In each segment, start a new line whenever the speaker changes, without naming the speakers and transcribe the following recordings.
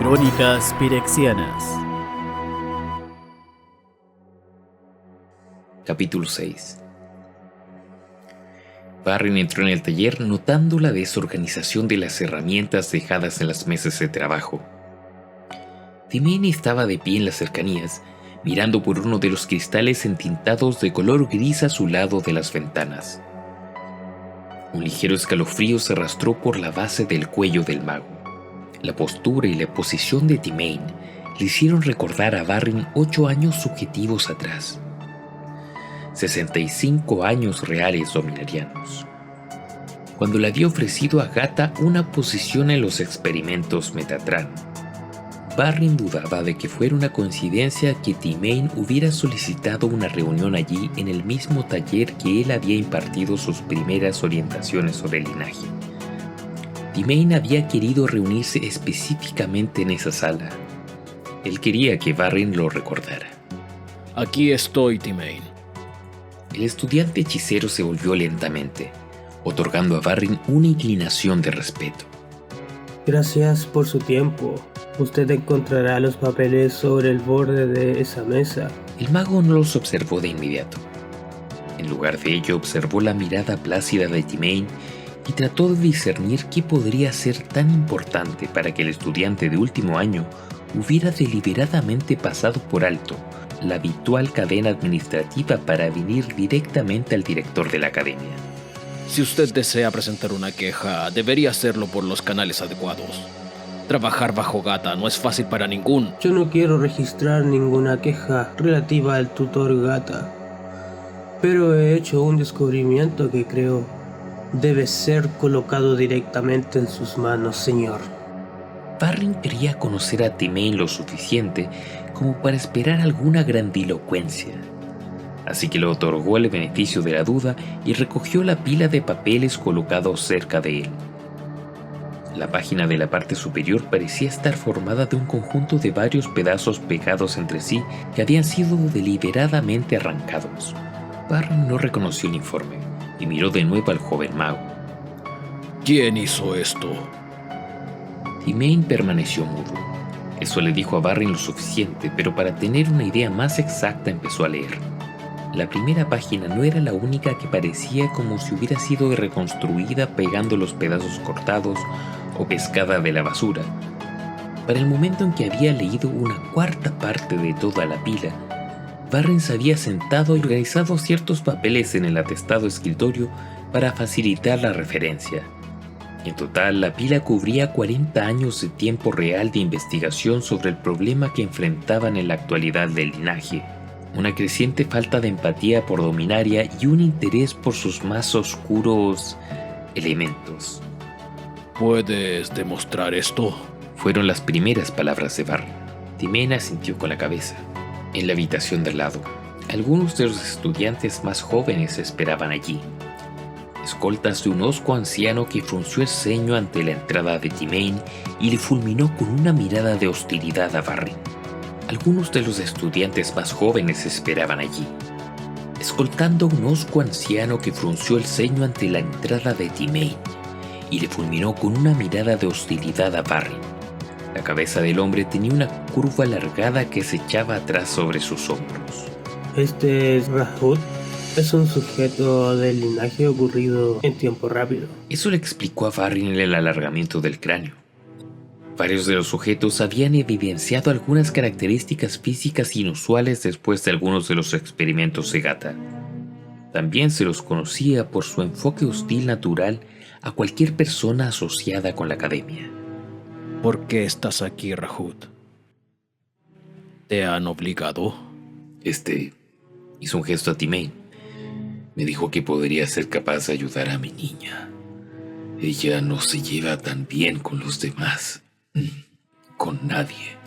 Crónicas Pirexianas.
Capítulo 6. Barren entró en el taller notando la desorganización de las herramientas dejadas en las mesas de trabajo. Timene estaba de pie en las cercanías, mirando por uno de los cristales entintados de color gris azulado de las ventanas. Un ligero escalofrío se arrastró por la base del cuello del mago. La postura y la posición de Timene le hicieron recordar a Barren 8 años subjetivos atrás. 65 años reales dominarianos, cuando le había ofrecido a Gata una posición en los experimentos Metatran. Barren dudaba de que fuera una coincidencia que Timene hubiera solicitado una reunión allí en el mismo taller que él había impartido sus primeras orientaciones sobre el linaje. Timene había querido reunirse específicamente en esa sala. Él quería que Barren lo recordara.
Aquí estoy, Timene.
El estudiante hechicero se volvió lentamente, otorgando a Barren una inclinación de respeto.
Gracias por su tiempo. Usted encontrará los papeles sobre el borde de esa mesa.
El mago no los observó de inmediato. En lugar de ello, observó la mirada plácida de Timene y trató de discernir qué podría ser tan importante para que el estudiante de último año hubiera deliberadamente pasado por alto la habitual cadena administrativa para venir directamente al director de la academia.
Si usted desea presentar una queja, debería hacerlo por los canales adecuados. Trabajar bajo Gata no es fácil para ningún.
Yo no quiero registrar ninguna queja relativa al tutor Gata, pero he hecho un descubrimiento que creo debe ser colocado directamente en sus manos, señor.
Barren quería conocer a Timene lo suficiente como para esperar alguna grandilocuencia. Así que le otorgó el beneficio de la duda y recogió la pila de papeles colocados cerca de él. La página de la parte superior parecía estar formada de un conjunto de varios pedazos pegados entre sí que habían sido deliberadamente arrancados. Barren no reconoció el informe y miró de nuevo al joven mago.
¿Quién hizo esto?
Timene permaneció mudo. Eso le dijo a Barren lo suficiente, pero para tener una idea más exacta empezó a leer. La primera página no era la única que parecía como si hubiera sido reconstruida pegando los pedazos cortados o pescada de la basura. Para el momento en que había leído una cuarta parte de toda la pila, Barren se había sentado y organizado ciertos papeles en el atestado escritorio para facilitar la referencia. En total, la pila cubría 40 años de tiempo real de investigación sobre el problema que enfrentaban en la actualidad del linaje, una creciente falta de empatía por Dominaria y un interés por sus más oscuros elementos.
¿Puedes demostrar esto?
Fueron las primeras palabras de Barren. Timene asintió con la cabeza. En la habitación de al lado, algunos de los estudiantes más jóvenes esperaban allí, escoltas de un hosco anciano que frunció el ceño ante la entrada de Timene y le fulminó con una mirada de hostilidad a Barren. Algunos de los estudiantes más jóvenes esperaban allí, escoltando a un hosco anciano que frunció el ceño ante la entrada de Timene y le fulminó con una mirada de hostilidad a Barren. La cabeza del hombre tenía una curva alargada que se echaba atrás sobre sus hombros.
Este es Rahut. Es un sujeto del linaje ocurrido en tiempo rápido.
Eso le explicó a Barren el alargamiento del cráneo. Varios de los sujetos habían evidenciado algunas características físicas inusuales después de algunos de los experimentos de Gata. También se los conocía por su enfoque hostil natural a cualquier persona asociada con la academia.
¿Por qué estás aquí, Rahut? ¿Te han obligado?
Hizo un gesto a Timene. Me dijo que podría ser capaz de ayudar a mi niña. Ella no se lleva tan bien con los demás. Con nadie.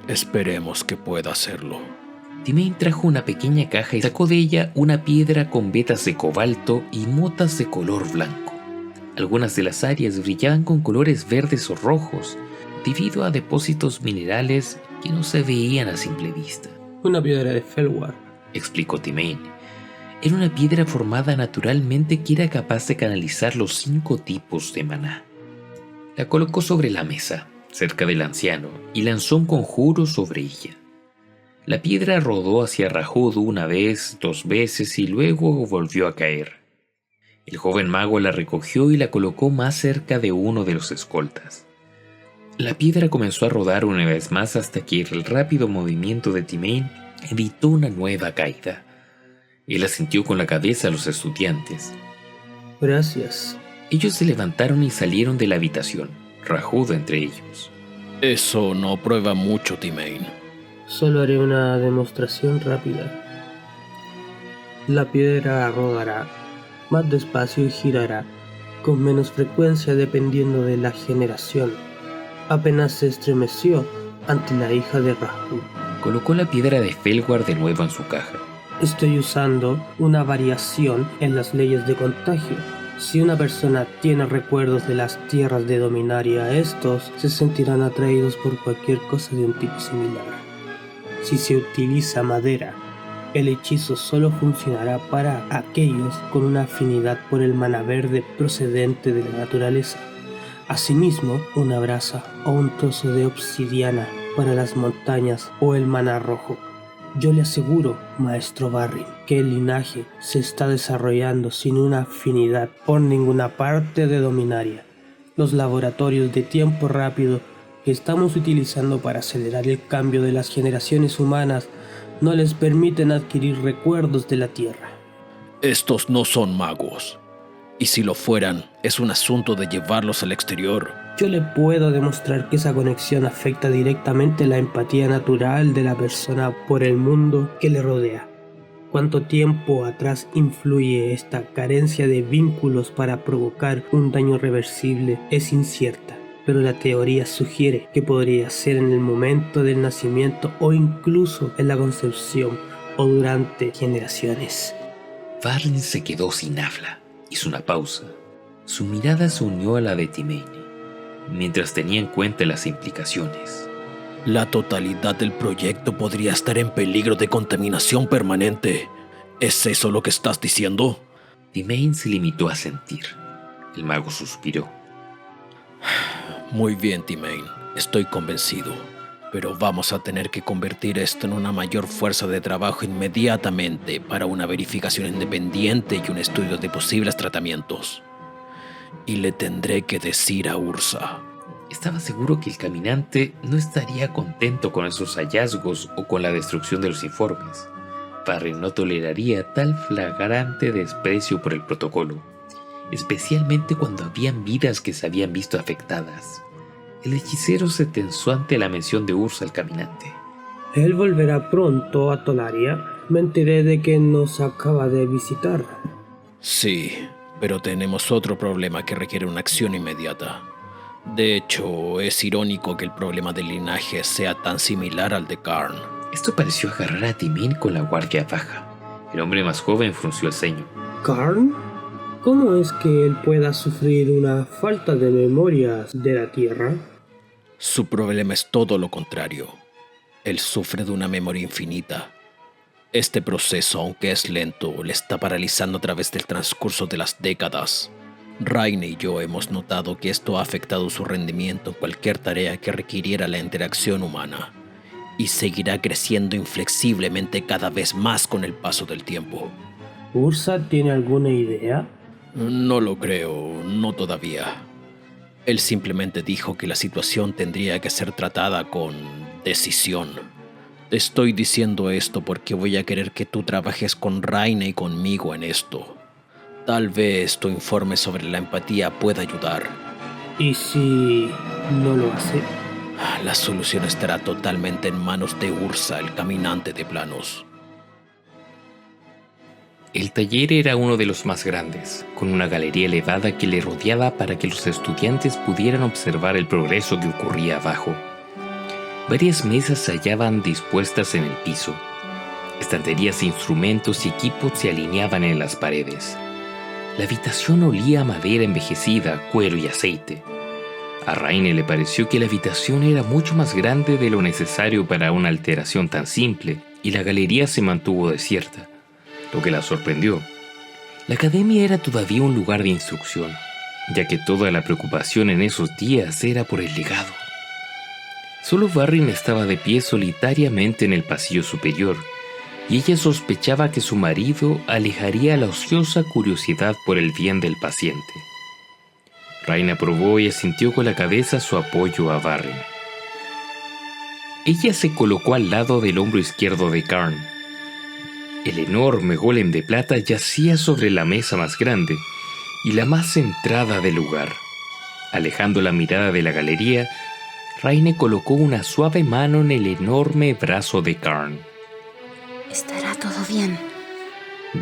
Esperemos que pueda hacerlo.
Timene trajo una pequeña caja y sacó de ella una piedra con vetas de cobalto y motas de color blanco. Algunas de las áreas brillaban con colores verdes o rojos, debido a depósitos minerales que no se veían a simple vista.
Una piedra de Felwar,
explicó Timene. Era una piedra formada naturalmente que era capaz de canalizar los 5 tipos de maná. La colocó sobre la mesa, cerca del anciano, y lanzó un conjuro sobre ella. La piedra rodó hacia Rajud una vez, 2 veces y luego volvió a caer. El joven mago la recogió y la colocó más cerca de uno de los escoltas. La piedra comenzó a rodar una vez más hasta que el rápido movimiento de Timain evitó una nueva caída. Él asintió con la cabeza a los estudiantes.
Gracias.
Ellos se levantaron y salieron de la habitación, Rajud entre ellos.
Eso no prueba mucho, Timain.
Solo haré una demostración rápida. La piedra rodará más despacio y girará con menos frecuencia dependiendo de la generación. Apenas se estremeció ante la hija de Rajud.
Colocó la piedra de Felguard de nuevo en su caja.
Estoy usando una variación en las leyes de contagio. Si una persona tiene recuerdos de las tierras de Dominaria, estos se sentirán atraídos por cualquier cosa de un tipo similar. Si se utiliza madera, el hechizo solo funcionará para aquellos con una afinidad por el maná verde procedente de la naturaleza. Asimismo, una brasa o un trozo de obsidiana para las montañas o el maná rojo. Yo le aseguro, maestro Barry, que el linaje se está desarrollando sin una afinidad por ninguna parte de Dominaria. Los laboratorios de tiempo rápido que estamos utilizando para acelerar el cambio de las generaciones humanas no les permiten adquirir recuerdos de la Tierra.
Estos no son magos. Y si lo fueran, es un asunto de llevarlos al exterior.
Yo le puedo demostrar que esa conexión afecta directamente la empatía natural de la persona por el mundo que le rodea. ¿Cuánto tiempo atrás influye esta carencia de vínculos para provocar un daño reversible? Es incierta, pero la teoría sugiere que podría ser en el momento del nacimiento o incluso en la concepción o durante generaciones.
Varlin se quedó sin habla. Hizo una pausa. Su mirada se unió a la de Timain, mientras tenía en cuenta las implicaciones.
La totalidad del proyecto podría estar en peligro de contaminación permanente. ¿Es eso lo que estás diciendo?
Timain se limitó a sentir. El mago suspiró.
Muy bien, Timain. Estoy convencido. Pero vamos a tener que convertir esto en una mayor fuerza de trabajo inmediatamente para una verificación independiente y un estudio de posibles tratamientos. Y le tendré que decir a Ursa.
Estaba seguro que el caminante no estaría contento con esos hallazgos o con la destrucción de los informes. Barry no toleraría tal flagrante desprecio por el protocolo, especialmente cuando habían vidas que se habían visto afectadas. El hechicero se tensó ante la mención de Ursa al caminante.
Él volverá pronto a Tolaria. Me enteré de que nos acaba de visitar.
Sí, pero tenemos otro problema que requiere una acción inmediata. De hecho, es irónico que el problema del linaje sea tan similar al de Karn.
Esto pareció agarrar a Timain con la guardia baja. El hombre más joven frunció el ceño.
¿Karn? ¿Cómo es que él pueda sufrir una falta de memorias de la Tierra?
Su problema es todo lo contrario. Él sufre de una memoria infinita. Este proceso, aunque es lento, le está paralizando a través del transcurso de las décadas. Raine y yo hemos notado que esto ha afectado su rendimiento en cualquier tarea que requiriera la interacción humana, y seguirá creciendo inflexiblemente cada vez más con el paso del tiempo.
¿Ursa tiene alguna idea?
No lo creo, no todavía. Él simplemente dijo que la situación tendría que ser tratada con decisión. Te estoy diciendo esto porque voy a querer que tú trabajes con Raine y conmigo en esto. Tal vez tu informe sobre la empatía pueda ayudar.
¿Y si no lo hace?
La solución estará totalmente en manos de Ursa, el caminante de planos.
El taller era uno de los más grandes, con una galería elevada que le rodeaba para que los estudiantes pudieran observar el progreso que ocurría abajo. Varias mesas se hallaban dispuestas en el piso. Estanterías de instrumentos y equipos se alineaban en las paredes. La habitación olía a madera envejecida, cuero y aceite. A Raine le pareció que la habitación era mucho más grande de lo necesario para una alteración tan simple, y la galería se mantuvo desierta, lo que la sorprendió. La academia era todavía un lugar de instrucción, ya que toda la preocupación en esos días era por el legado. Solo Barrin estaba de pie solitariamente en el pasillo superior, y ella sospechaba que su marido alejaría la ociosa curiosidad por el bien del paciente. Rain aprobó y asintió con la cabeza su apoyo a Barrin. Ella se colocó al lado del hombro izquierdo de Karn. El enorme golem de plata yacía sobre la mesa más grande y la más centrada del lugar. Alejando la mirada de la galería, Raine colocó una suave mano en el enorme brazo de Karn.
«Estará todo bien»,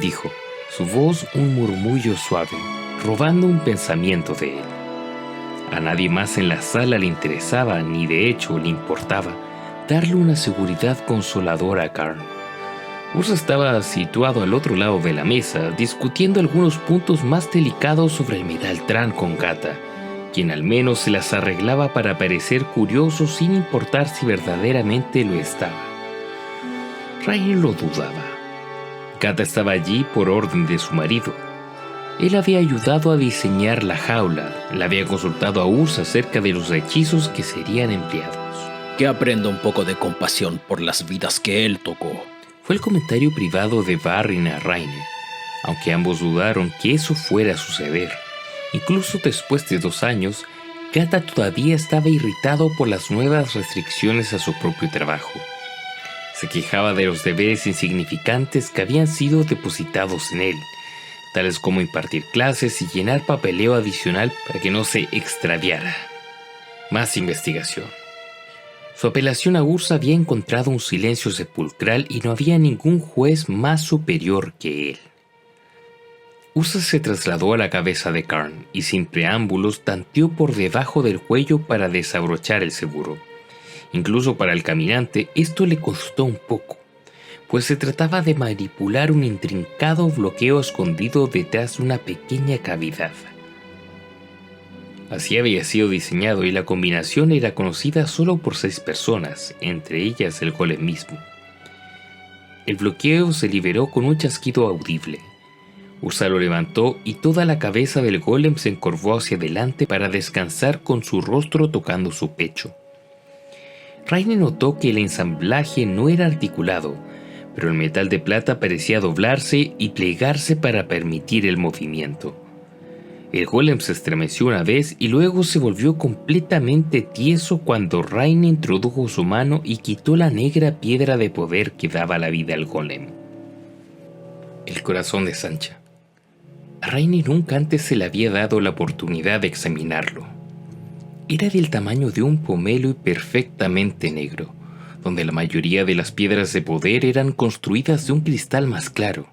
dijo, su voz un murmullo suave, robando un pensamiento de él. A nadie más en la sala le interesaba, ni de hecho le importaba, darle una seguridad consoladora a Karn. Ursa estaba situado al otro lado de la mesa, discutiendo algunos puntos más delicados sobre el Metaltran con Gata, quien al menos se las arreglaba para parecer curioso sin importar si verdaderamente lo estaba. Rain lo dudaba. Gata estaba allí por orden de su marido. Él había ayudado a diseñar la jaula, le había consultado a Ursa acerca de los hechizos que serían empleados.
Que aprenda un poco de compasión por las vidas que él tocó.
Fue el comentario privado de Barrin a Raine, aunque ambos dudaron que eso fuera a suceder. Incluso después de 2 años, Gata todavía estaba irritado por las nuevas restricciones a su propio trabajo. Se quejaba de los deberes insignificantes que habían sido depositados en él, tales como impartir clases y llenar papeleo adicional para que no se extraviara. Más investigación. Su apelación a Ursa había encontrado un silencio sepulcral y no había ningún juez más superior que él. Ursa se trasladó a la cabeza de Karn y sin preámbulos tanteó por debajo del cuello para desabrochar el seguro. Incluso para el caminante esto le costó un poco, pues se trataba de manipular un intrincado bloqueo escondido detrás de una pequeña cavidad. Así había sido diseñado y la combinación era conocida solo por 6 personas, entre ellas el golem mismo. El bloqueo se liberó con un chasquido audible. Ursa lo levantó y toda la cabeza del golem se encorvó hacia adelante para descansar con su rostro tocando su pecho. Raine notó que el ensamblaje no era articulado, pero el metal de plata parecía doblarse y plegarse para permitir el movimiento. El golem se estremeció una vez y luego se volvió completamente tieso cuando Raine introdujo su mano y quitó la negra piedra de poder que daba la vida al golem. El corazón de Sancha. A Raine nunca antes se le había dado la oportunidad de examinarlo. Era del tamaño de un pomelo y perfectamente negro, donde la mayoría de las piedras de poder eran construidas de un cristal más claro.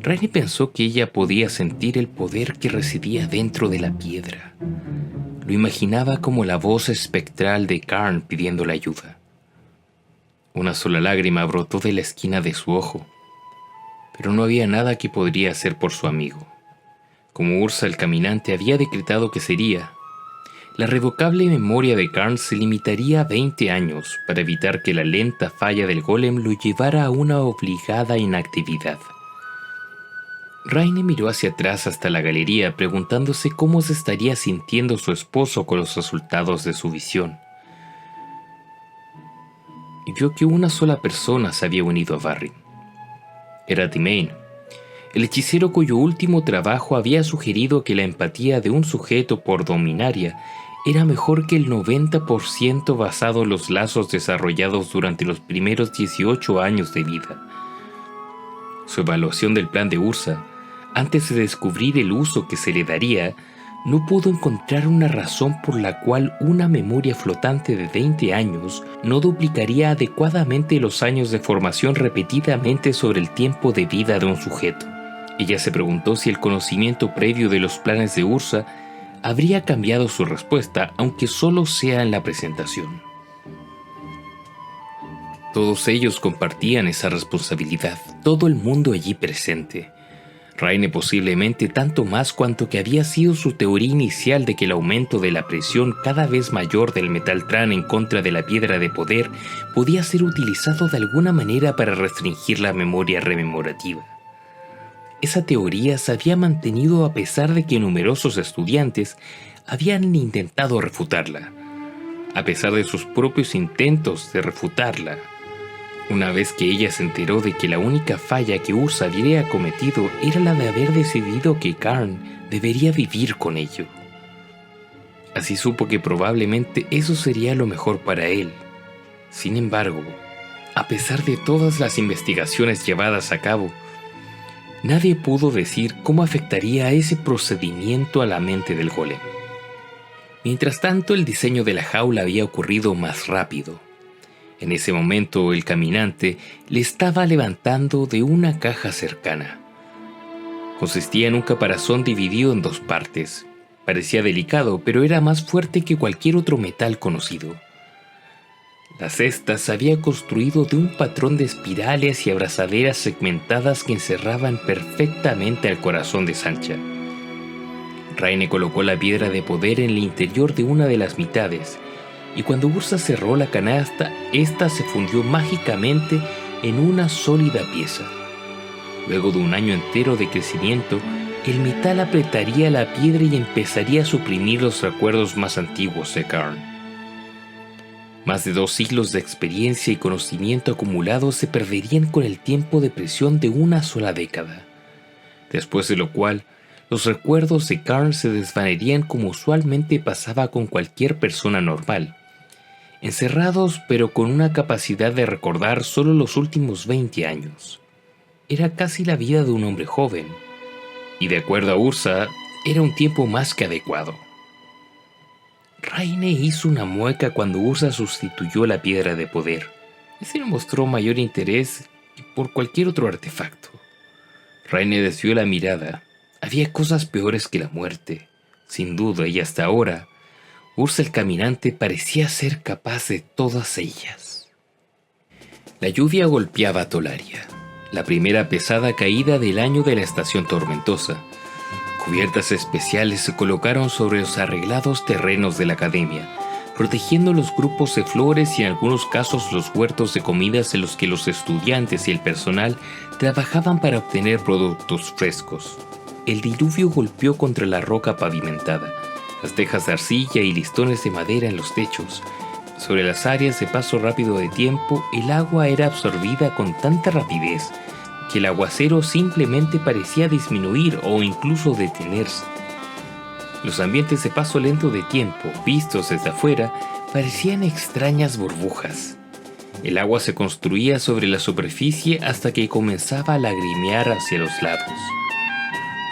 Raine pensó que ella podía sentir el poder que residía dentro de la piedra. Lo imaginaba como la voz espectral de Karn pidiéndole ayuda. Una sola lágrima brotó de la esquina de su ojo, pero no había nada que podría hacer por su amigo. Como Ursa el caminante había decretado que sería, la revocable memoria de Karn se limitaría a 20 años para evitar que la lenta falla del golem lo llevara a una obligada inactividad. Raine miró hacia atrás hasta la galería preguntándose cómo se estaría sintiendo su esposo con los resultados de su visión. Y vio que una sola persona se había unido a Barrin. Era Timain, el hechicero cuyo último trabajo había sugerido que la empatía de un sujeto por Dominaria era mejor que el 90% basado en los lazos desarrollados durante los primeros 18 años de vida. Su evaluación del plan de Ursa, antes de descubrir el uso que se le daría, no pudo encontrar una razón por la cual una memoria flotante de 20 años no duplicaría adecuadamente los años de formación repetidamente sobre el tiempo de vida de un sujeto. Ella se preguntó si el conocimiento previo de los planes de Ursa habría cambiado su respuesta, aunque solo sea en la presentación. Todos ellos compartían esa responsabilidad, todo el mundo allí presente. Raine posiblemente tanto más cuanto que había sido su teoría inicial de que el aumento de la presión cada vez mayor del Metaltran en contra de la piedra de poder podía ser utilizado de alguna manera para restringir la memoria rememorativa. Esa teoría se había mantenido a pesar de que numerosos estudiantes habían intentado refutarla. a pesar de sus propios intentos de refutarla. Una vez que ella se enteró de que la única falla que Ursa había cometido era la de haber decidido que Karn debería vivir con ello. Así supo que probablemente eso sería lo mejor para él. Sin embargo, a pesar de todas las investigaciones llevadas a cabo, nadie pudo decir cómo afectaría ese procedimiento a la mente del golem. Mientras tanto, el diseño de la jaula había ocurrido más rápido. En ese momento, el caminante le estaba levantando de una caja cercana. Consistía en un caparazón dividido en 2 partes. Parecía delicado, pero era más fuerte que cualquier otro metal conocido. La cesta se había construido de un patrón de espirales y abrazaderas segmentadas que encerraban perfectamente al corazón de Sancha. Raine colocó la piedra de poder en el interior de una de las mitades, y cuando Ursa cerró la canasta, ésta se fundió mágicamente en una sólida pieza. Luego de un año entero de crecimiento, el metal apretaría la piedra y empezaría a suprimir los recuerdos más antiguos de Karn. Más de 2 siglos de experiencia y conocimiento acumulados se perderían con el tiempo de presión de una sola década, después de lo cual los recuerdos de Karn se desvanerían como usualmente pasaba con cualquier persona normal, encerrados pero con una capacidad de recordar solo los últimos 20 años. Era casi la vida de un hombre joven, y de acuerdo a Ursa, era un tiempo más que adecuado. Raine hizo una mueca cuando Ursa sustituyó la piedra de poder. Ese no mostró mayor interés que por cualquier otro artefacto. Raine desvió la mirada. Había cosas peores que la muerte, sin duda, y hasta ahora, Ursa el caminante parecía ser capaz de todas ellas. La lluvia golpeaba a Tolaria, la primera pesada caída del año de la estación tormentosa. Cubiertas especiales se colocaron sobre los arreglados terrenos de la academia, protegiendo los grupos de flores y en algunos casos los huertos de comidas en los que los estudiantes y el personal trabajaban para obtener productos frescos. El diluvio golpeó contra la roca pavimentada, las tejas de arcilla y listones de madera en los techos. Sobre las áreas de paso rápido de tiempo, el agua era absorbida con tanta rapidez que el aguacero simplemente parecía disminuir o incluso detenerse. Los ambientes de paso lento de tiempo, vistos desde afuera, parecían extrañas burbujas. El agua se construía sobre la superficie hasta que comenzaba a lagrimear hacia los lados.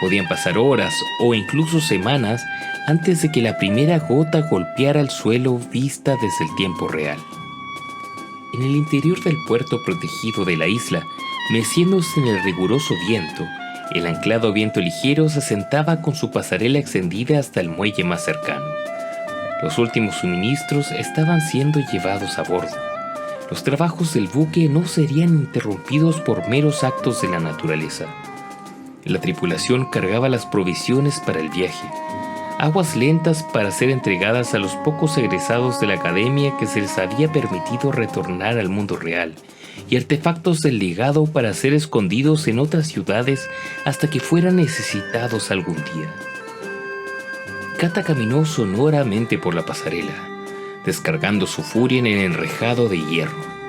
Podían pasar horas o incluso semanas antes de que la primera gota golpeara el suelo vista desde el tiempo real. En el interior del puerto protegido de la isla, meciéndose en el riguroso viento, el anclado viento ligero se sentaba con su pasarela extendida hasta el muelle más cercano. Los últimos suministros estaban siendo llevados a bordo. Los trabajos del buque no serían interrumpidos por meros actos de la naturaleza. La tripulación cargaba las provisiones para el viaje, aguas lentas para ser entregadas a los pocos egresados de la academia que se les había permitido retornar al mundo real, y artefactos del legado para ser escondidos en otras ciudades hasta que fueran necesitados algún día. Cata caminó sonoramente por la pasarela, descargando su furia en el enrejado de hierro.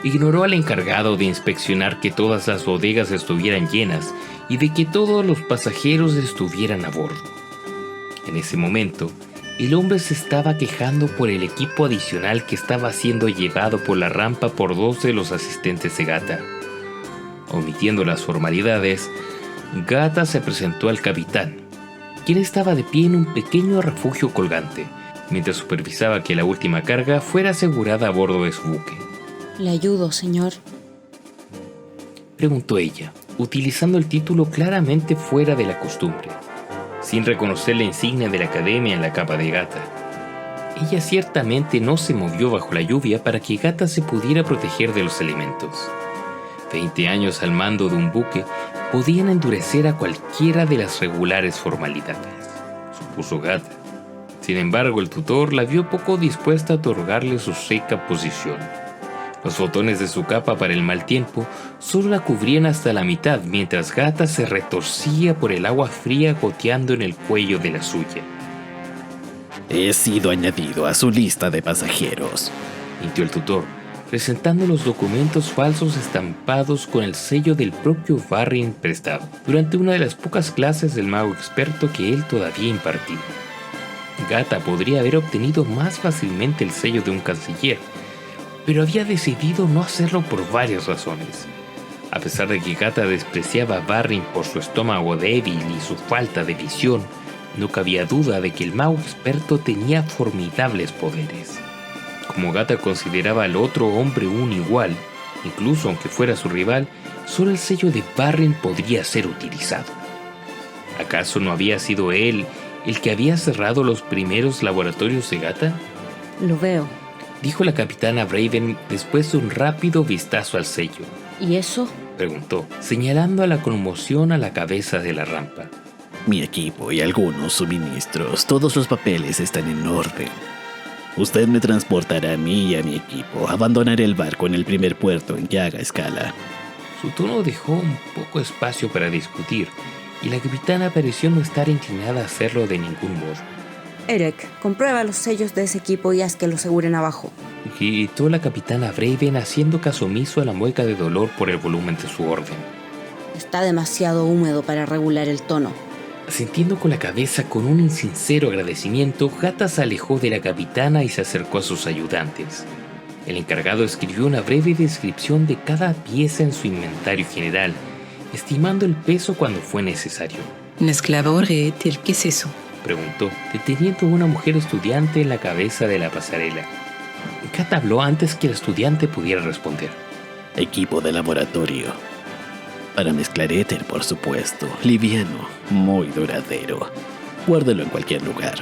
Ignoró al encargado de inspeccionar que todas las bodegas estuvieran llenas y de que todos los pasajeros estuvieran a bordo. En ese momento, el hombre se estaba quejando por el equipo adicional que estaba siendo llevado por la rampa por 2 de los asistentes de Gata. Omitiendo las formalidades, Gata se presentó al capitán, quien estaba de pie en un pequeño refugio colgante, mientras supervisaba que la última carga fuera asegurada a bordo de su buque.
¿Le ayudo, señor?
Preguntó ella, utilizando el título claramente fuera de la costumbre, sin reconocer la insignia de la academia en la capa de Gata. Ella ciertamente no se movió bajo la lluvia para que Gata se pudiera proteger de los elementos. 20 años al mando de un buque podían endurecer a cualquiera de las regulares formalidades, supuso Gata. Sin embargo, el tutor la vio poco dispuesta a otorgarle su seca posición. Los botones de su capa para el mal tiempo solo la cubrían hasta la mitad, mientras Gata se retorcía por el agua fría goteando en el cuello de la suya.
He sido añadido a su lista de pasajeros.
mintió el tutor, presentando los documentos falsos estampados con el sello del propio Barry prestado, durante una de las pocas clases del mago experto que él todavía impartía. Gata podría haber obtenido más fácilmente el sello de un canciller, pero había decidido no hacerlo por varias razones. A pesar de que Gata despreciaba a Barry por su estómago débil y su falta de visión, no cabía duda de que el mago experto tenía formidables poderes. Como Gata consideraba al otro hombre un igual, incluso aunque fuera su rival, solo el sello de Barry podría ser utilizado. ¿Acaso no había sido él el que había cerrado los primeros laboratorios de Gata?
Lo veo.
Dijo la capitana Braven después de un rápido vistazo al sello.
¿Y eso?
Preguntó, señalando a la conmoción a la cabeza de la rampa.
Mi equipo y algunos suministros, todos los papeles están en orden. Usted me transportará a mí y a mi equipo. Abandonaré el barco en el primer puerto en que haga escala.
Su tono dejó un poco espacio para discutir, y la capitana pareció no estar inclinada a hacerlo de ningún modo.
Eric, comprueba los sellos de ese equipo y haz que lo aseguren abajo.
Gritó la capitana Braven haciendo caso omiso a la mueca de dolor por el volumen de su orden.
Está demasiado húmedo para regular el tono.
Asintiendo con la cabeza con un insincero agradecimiento, Gata se alejó de la capitana y se acercó a sus ayudantes. El encargado escribió una breve descripción de cada pieza en su inventario general, estimando el peso cuando fue necesario.
Un esclavo tel, ¿qué es eso?
Preguntó, deteniendo a una mujer estudiante en la cabeza de la pasarela. Gata habló antes que el estudiante pudiera responder.
Equipo de laboratorio. Para mezclar éter, por supuesto. Liviano, muy duradero. Guárdelo en cualquier lugar.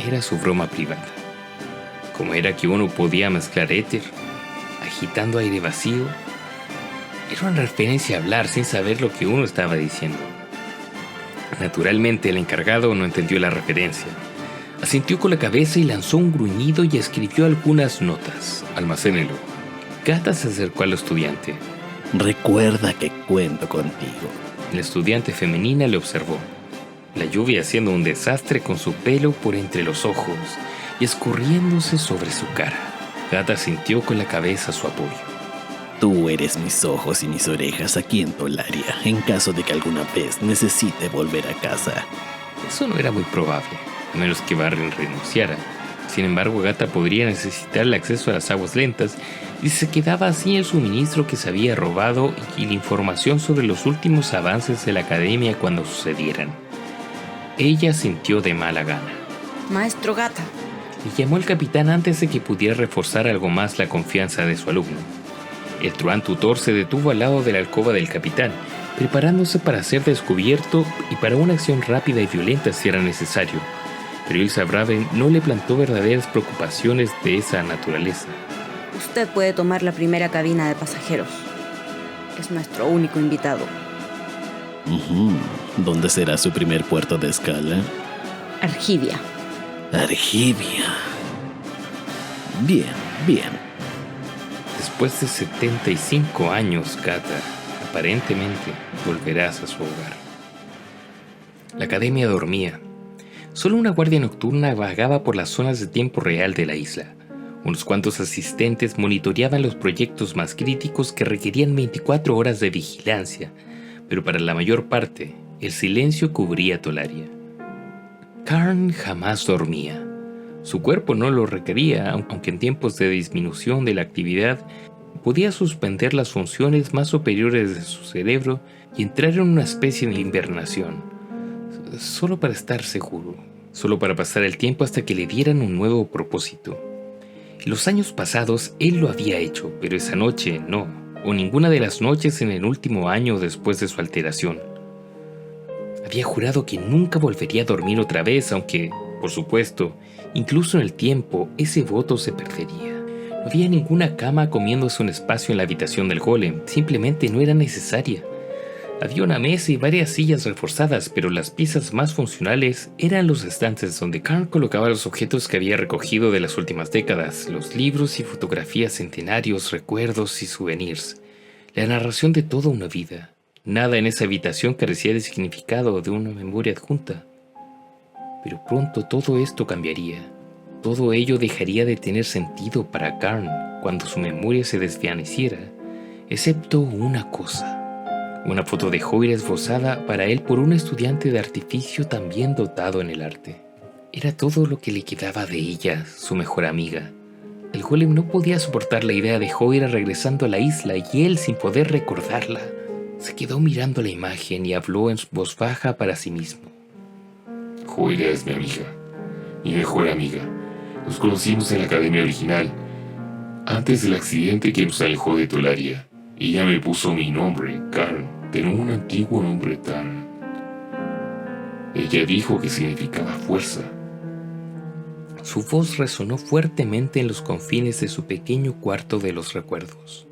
Era su broma privada. ¿Cómo era que uno podía mezclar éter? Agitando aire vacío. Era una referencia a hablar sin saber lo que uno estaba diciendo. Naturalmente, el encargado no entendió la referencia. Asintió con la cabeza y lanzó un gruñido y escribió algunas notas. Almacénelo. Gata se acercó al estudiante.
Recuerda que cuento contigo.
La estudiante femenina le observó. La lluvia haciendo un desastre con su pelo por entre los ojos y escurriéndose sobre su cara. Gata sintió con la cabeza su apoyo.
Tú eres mis ojos y mis orejas aquí en Tolaria, en caso de que alguna vez necesite volver a casa.
Eso no era muy probable, a menos que Barry renunciara. Sin embargo, Gata podría necesitar el acceso a las aguas lentas y se quedaba sin el suministro que se había robado y la información sobre los últimos avances de la academia cuando sucedieran. Ella sintió de mala gana.
Maestro Gata.
Le llamó al capitán antes de que pudiera reforzar algo más la confianza de su alumno. El truán tutor se detuvo al lado de la alcoba del capitán, preparándose para ser descubierto y para una acción rápida y violenta si era necesario. Pero Ilsa Braven no le plantó verdaderas preocupaciones de esa naturaleza.
Usted puede tomar la primera cabina de pasajeros. Es nuestro único invitado.
¿Dónde será su primer puerto de escala?
Argivia.
Argivia. Bien.
Después de 75 años, Gata, aparentemente volverás a su hogar. La academia dormía. Solo una guardia nocturna vagaba por las zonas de tiempo real de la isla. Unos cuantos asistentes monitoreaban los proyectos más críticos que requerían 24 horas de vigilancia, pero para la mayor parte, el silencio cubría Tolaria. Karn jamás dormía. Su cuerpo no lo requería, aunque en tiempos de disminución de la actividad podía suspender las funciones más superiores de su cerebro y entrar en una especie de hibernación, solo para estar seguro, solo para pasar el tiempo hasta que le dieran un nuevo propósito. En los años pasados él lo había hecho, pero esa noche no, o ninguna de las noches en el último año después de su alteración. Había jurado que nunca volvería a dormir otra vez, aunque, por supuesto, incluso en el tiempo, ese voto se perdería. No había ninguna cama comiéndose un espacio en la habitación del golem, simplemente no era necesaria. Había una mesa y varias sillas reforzadas, pero las piezas más funcionales eran los estantes donde Karn colocaba los objetos que había recogido de las últimas décadas, los libros y fotografías centenarios, recuerdos y souvenirs. La narración de toda una vida. Nada en esa habitación carecía de significado o de una memoria adjunta. Pero pronto todo esto cambiaría. Todo ello dejaría de tener sentido para Karn cuando su memoria se desvaneciera, excepto una cosa: una foto de Joira esbozada para él por un estudiante de artificio también dotado en el arte. Era todo lo que le quedaba de ella, su mejor amiga. El golem no podía soportar la idea de Joira regresando a la isla y él sin poder recordarla. Se quedó mirando la imagen y habló en voz baja para sí mismo.
Joira es mi amiga, mi mejor amiga. Nos conocimos en la academia original, antes del accidente que nos alejó de Tolaria. Ella me puso mi nombre, Karn, pero un antiguo nombre Tarn. Ella dijo que significaba fuerza.
Su voz resonó fuertemente en los confines de su pequeño cuarto de los recuerdos.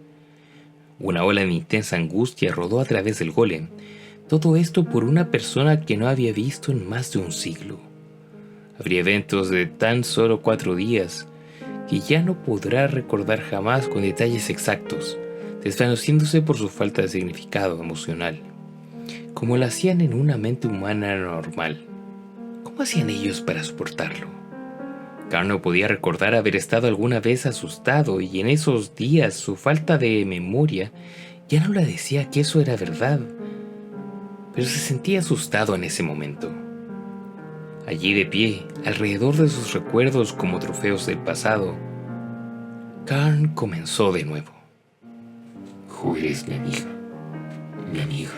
Una ola de intensa angustia rodó a través del golem. Todo esto por una persona que no había visto en más de un siglo. Habría eventos de tan solo 4 días que ya no podrá recordar jamás con detalles exactos, desvaneciéndose por su falta de significado emocional, como lo hacían en una mente humana normal. ¿Cómo hacían ellos para soportarlo? Karn no podía recordar haber estado alguna vez asustado, y en esos días su falta de memoria ya no le decía que eso era verdad, pero se sentía asustado en ese momento. Allí de pie, alrededor de sus recuerdos como trofeos del pasado, Karn comenzó de nuevo.
Joira es mi amiga, mi amiga.